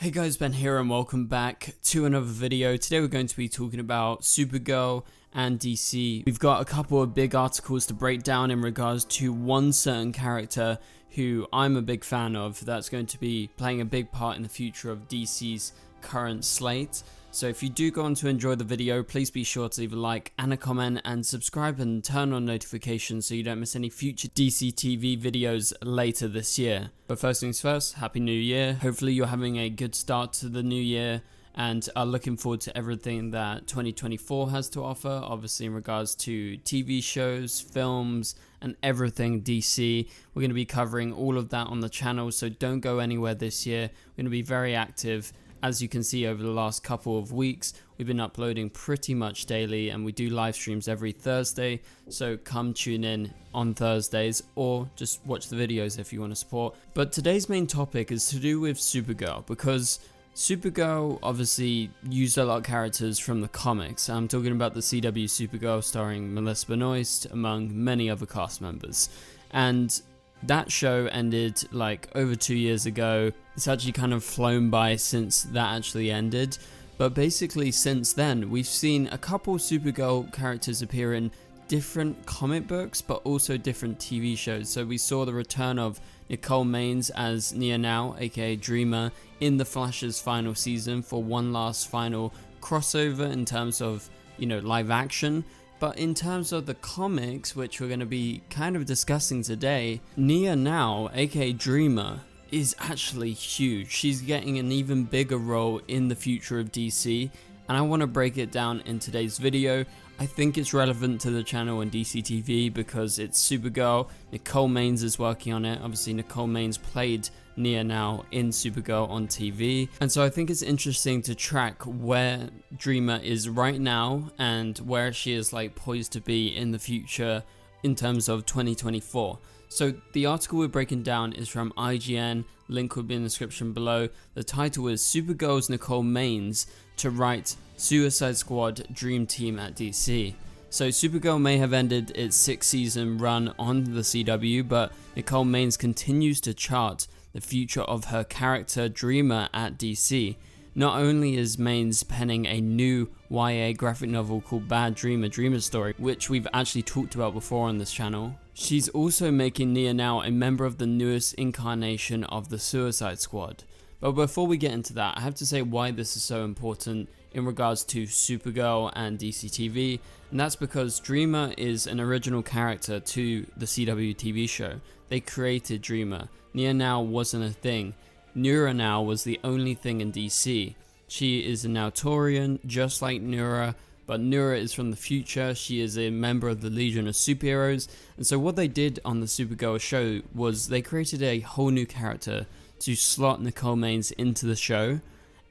Hey guys, Ben here and welcome back to another video. Today we're going to be talking about Supergirl and DC. We've got a couple of big articles to break down in regards to one certain character who I'm a big fan of that's going to be playing a big part in the future of DC's current slate. So if you do go on to enjoy the video, please be sure to leave a like and a comment and subscribe and turn on notifications so you don't miss any future DCTV videos later this year. But first things first, Happy New Year. Hopefully you're having a good start to the new year and are looking forward to everything that 2024 has to offer, obviously in regards to TV shows, films, and everything DC. We're going to be covering all of that on the channel, so don't go anywhere this year. We're going to be very active. As you can see, over the last couple of weeks, we've been uploading pretty much daily, and we do live streams every Thursday, so come tune in on Thursdays or just watch the videos if you want to support. But today's main topic is to do with Supergirl, because Supergirl obviously used a lot of characters from the comics. I'm talking about the CW Supergirl starring Melissa Benoist, among many other cast members. And that show ended like over 2 years ago. It's actually kind of flown by since that actually ended. But basically since then, we've seen a couple Supergirl characters appear in different comic books, but also different TV shows. So we saw the return of Nicole Maines as Nia Nal, aka Dreamer, in The Flash's final season for one last final crossover in terms of, live action. But in terms of the comics, which we're going to be kind of discussing today, Nia Nal, aka Dreamer, is actually huge. She's getting an even bigger role in the future of DC, and I want to break it down in today's video. I think it's relevant to the channel and DCTV because it's Supergirl. Nicole Maines is working on it. Obviously, Nicole Maines played Nia Nal in Supergirl on TV. And so I think it's interesting to track where Dreamer is right now and where she is poised to be in the future in terms of 2024. So the article we're breaking down is from IGN, link will be in the description below. The title is Supergirl's Nicole Maines to write Suicide Squad Dream Team at DC. So Supergirl may have ended its 6-season run on the CW, but Nicole Maines continues to chart the future of her character Dreamer at DC. Not only is Maines penning a new YA graphic novel called Bad Dreamer, Dreamer's Story, which we've actually talked about before on this channel, she's also making Nia Nal a member of the newest incarnation of the Suicide Squad. But before we get into that, I have to say why this is so important in regards to Supergirl and DCTV, and that's because Dreamer is an original character to the CW TV show. They created Dreamer. Nia Nal wasn't a thing. Nura Nal was the only thing in DC. She is a Naltorian, just like Nura, but Nura is from the future. She is a member of the Legion of Superheroes, and so what they did on the Supergirl show was they created a whole new character to slot Nicole Maines into the show,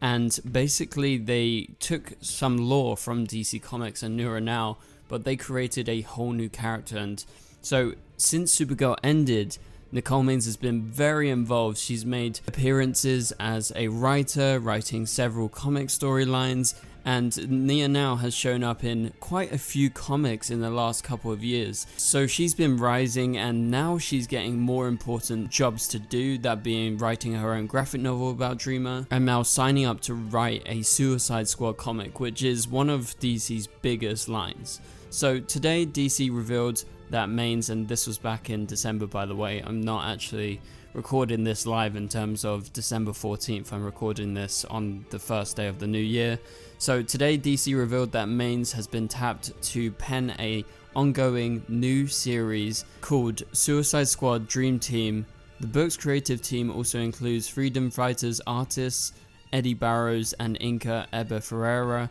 and basically they took some lore from DC Comics and Nura Nal, but they created a whole new character. And so since Supergirl ended, Nicole Maines has been very involved. She's made appearances as a writer, writing several comic storylines, and Nia Nal has shown up in quite a few comics in the last couple of years. So she's been rising, and now she's getting more important jobs to do, that being writing her own graphic novel about Dreamer, and now signing up to write a Suicide Squad comic, which is one of DC's biggest lines. So today DC revealed that Maines, and this was back in December by the way, I'm not actually recording this live in terms of December 14th, I'm recording this on the first day of the new year. So today DC revealed that Maines has been tapped to pen a ongoing new series called Suicide Squad Dream Team. The book's creative team also includes freedom fighters artists Eddie Barrows and inker Eber Ferreira,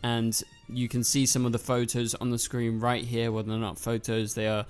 and you can see some of the photos on the screen right here. Well, they're not photos, they are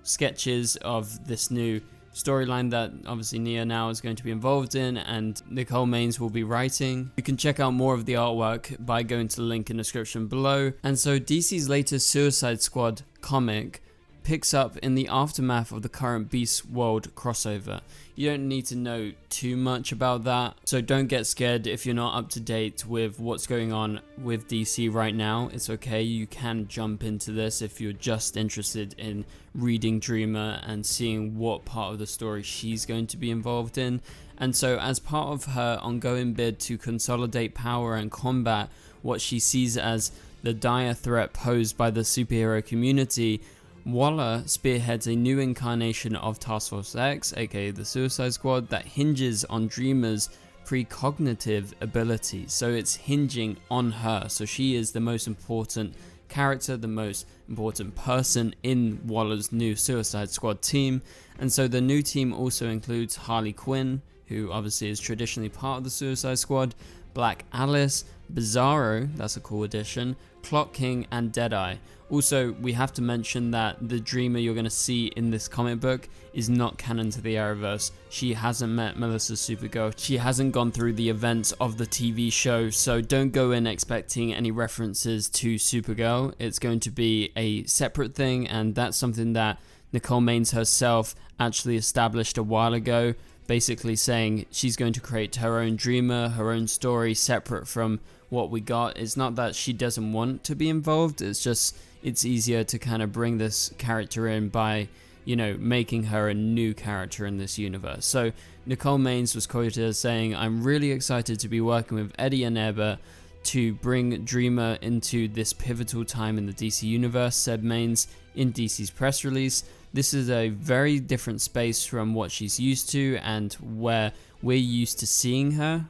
sketches of this new storyline that obviously Nia Nal is going to be involved in and Nicole Maines will be writing. You can check out more of the artwork by going to the link in the description below. And so DC's latest Suicide Squad comic picks up in the aftermath of the current Beast World crossover. You don't need to know too much about that, so don't get scared if you're not up to date with what's going on with DC right now. It's okay, you can jump into this if you're just interested in reading Dreamer and seeing what part of the story she's going to be involved in. And so as part of her ongoing bid to consolidate power and combat what she sees as the dire threat posed by the superhero community, Waller spearheads a new incarnation of Task Force X, aka the Suicide Squad, that hinges on Dreamer's precognitive abilities. So it's hinging on her. So she is the most important character, the most important person in Waller's new Suicide Squad team. And so the new team also includes Harley Quinn, who obviously is traditionally part of the Suicide Squad, Black Alice, Bizarro, that's a cool addition, Clock King, and Deadeye. Also, we have to mention that the Dreamer you're going to see in this comic book is not canon to the Arrowverse. She hasn't met Melissa's Supergirl. She hasn't gone through the events of the TV show, so don't go in expecting any references to Supergirl. It's going to be a separate thing, and that's something that Nicole Maines herself actually established a while ago, basically saying she's going to create her own Dreamer, her own story separate from what we got. It's not that she doesn't want to be involved, it's just it's easier to kind of bring this character in by, you know, making her a new character in this universe. So Nicole Maines was quoted as saying, "I'm really excited to be working with Eddie and Ebert to bring Dreamer into this pivotal time in the DC universe," said Maines in DC's press release. "This is a very different space from what she's used to and where we're used to seeing her.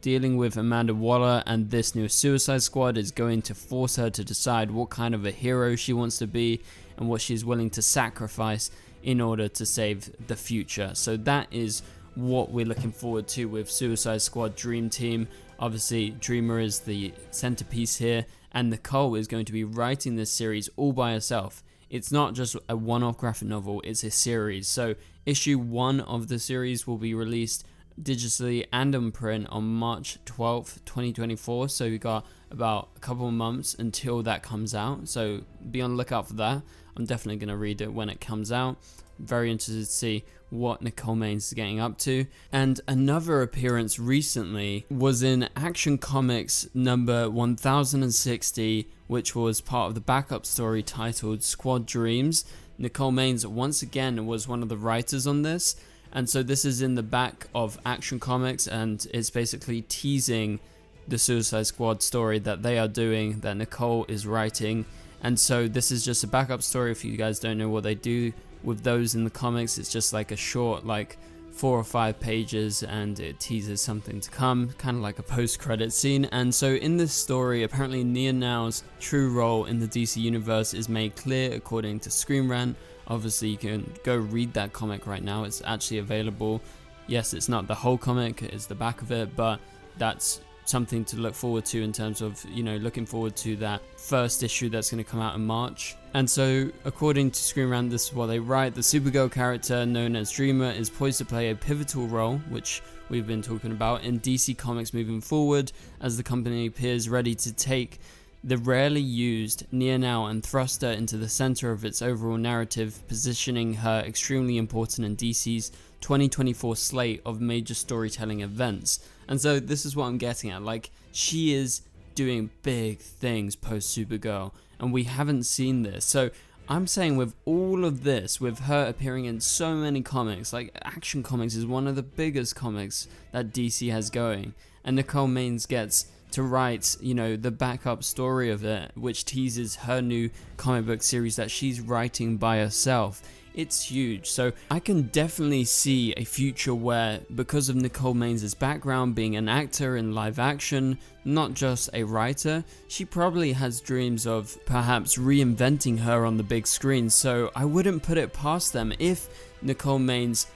Dealing with Amanda Waller and this new Suicide Squad is going to force her to decide what kind of a hero she wants to be and what she's willing to sacrifice in order to save the future." So that is what we're looking forward to with Suicide Squad Dream Team. Obviously, Dreamer is the centerpiece here, and Nicole is going to be writing this series all by herself. It's not just a one-off graphic novel, it's a series. So issue 1 of the series will be released digitally and on print on March 12th, 2024. So we got about a couple of months until that comes out. So be on the lookout for that. I'm definitely going to read it when it comes out. Very interested to see what Nicole Maines is getting up to. And another appearance recently was in Action Comics number 1060, which was part of the backup story titled Squad Dreams. Nicole Maines once again was one of the writers on this. And so this is in the back of Action Comics, and it's basically teasing the Suicide Squad story that they are doing, that Nicole is writing. And so this is just a backup story. If you guys don't know what they do with those in the comics, it's just like a short, like 4 or 5 pages, and it teases something to come, kind of like a post-credit scene. And so in this story, apparently Nia Nal's true role in the DC universe is made clear according to Screen Rant. Obviously, you can go read that comic right now. It's actually available. Yes, it's not the whole comic, it's the back of it, but that's something to look forward to in terms of, you know, looking forward to that first issue that's going to come out in March. And so, according to Screen Rant, this is what they write. The Supergirl character known as Dreamer is poised to play a pivotal role, which we've been talking about, in DC Comics moving forward, as the company appears ready to take the rarely used Nia Nal and thrust her into the center of its overall narrative, positioning her extremely important in DC's 2024 slate of major storytelling events. And so this is what I'm getting at, like, she is doing big things post Supergirl, and we haven't seen this. So I'm saying with all of this, with her appearing in so many comics, like Action Comics is one of the biggest comics that DC has going, and Nicole Maines gets to write, you know, the backup story of it, which teases her new comic book series that she's writing by herself. It's huge. So I can definitely see a future where, because of Nicole Maines' background being an actor in live action, not just a writer, she probably has dreams of perhaps reinventing her on the big screen. So I wouldn't put it past them if Nicole Maines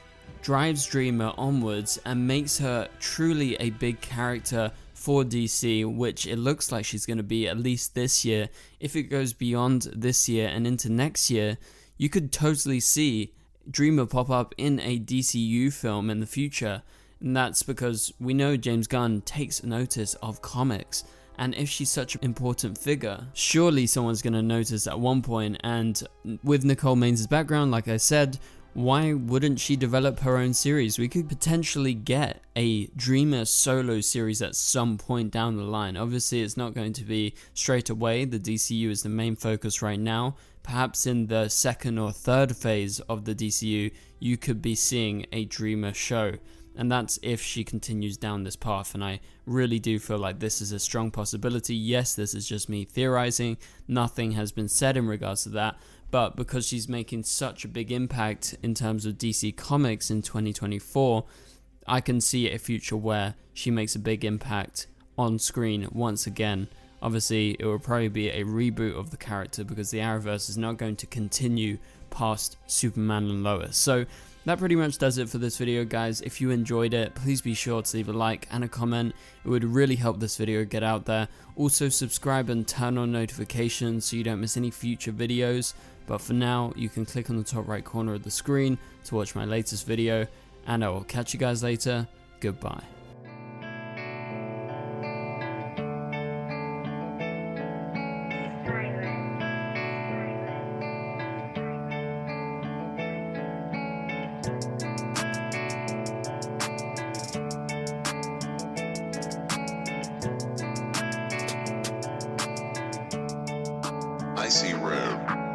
drives Dreamer onwards and makes her truly a big character for DC, which it looks like she's going to be at least this year. If it goes beyond this year and into next year, you could totally see Dreamer pop up in a DCEU film in the future. And that's because we know James Gunn takes notice of comics, And if she's such an important figure, surely someone's going to notice at one point. And with Nicole Maines' background, like I said, why wouldn't she develop her own series? We could potentially get a Dreamer solo series at some point down the line. Obviously, it's not going to be straight away. The DCU is the main focus right now. Perhaps in the second or third phase of the DCU, you could be seeing a Dreamer show. And that's if she continues down this path, and I really do feel like this is a strong possibility. Yes, this is just me theorizing, nothing has been said in regards to that, but because she's making such a big impact in terms of DC Comics in 2024, I can see a future where she makes a big impact on screen once again. Obviously, it will probably be a reboot of the character because the Arrowverse is not going to continue past Superman and Lois. So that pretty much does it for this video, guys. If you enjoyed it, please be sure to leave a like and a comment. It would really help this video get out there. Also, subscribe and turn on notifications so you don't miss any future videos. But for now, you can click on the top right corner of the screen to watch my latest video, and I will catch you guys later. Goodbye. I see red.